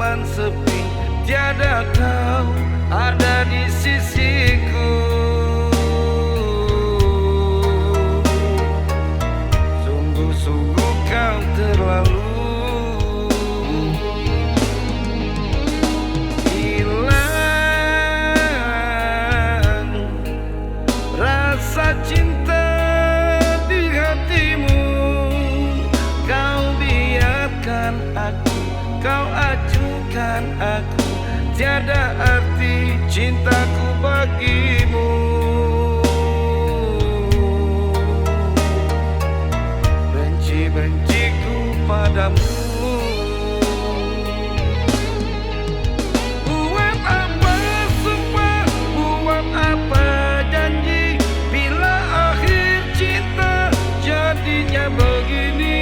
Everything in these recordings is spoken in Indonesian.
berteman sepi, tiada kau ada di sisiku. Sungguh-sungguh kau terlalu hilang rasa cinta di hatimu. Kau biarkan aku, kau acuhkan aku, tiada arti cintaku bagimu. Benci-benciku padamu. Buat apa sumpah, buat apa janji, bila akhir cinta jadinya begini.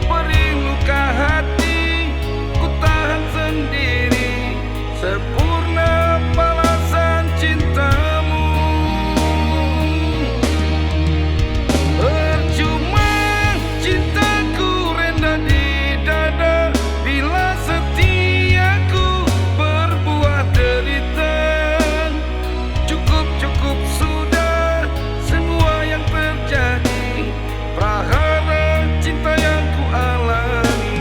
Perih luka hati, ku tahan sendiri, sempurna balasan cintamu. Percuma cintaku renda di dada, bila setiaku berbuah derita. Cukup sudah semua yang terjadi, prahara cinta yang ku alami.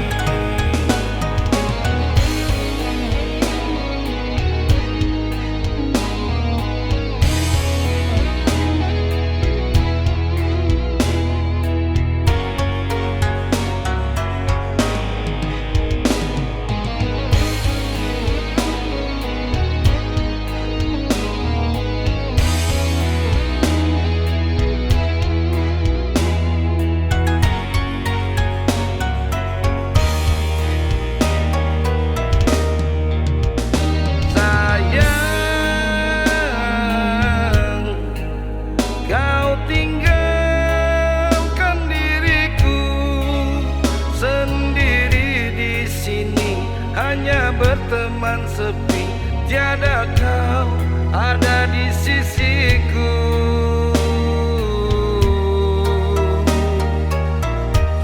Hanya berteman sepi, tiada kau ada di sisiku.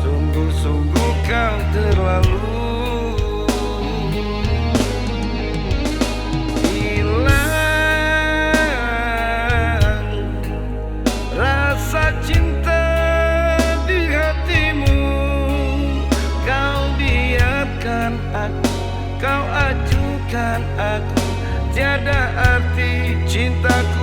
Sungguh-sungguh kau terlalu hilang rasa cinta di hatimu. Kau biarkan aku, kau acuhkan aku, tiada arti cintaku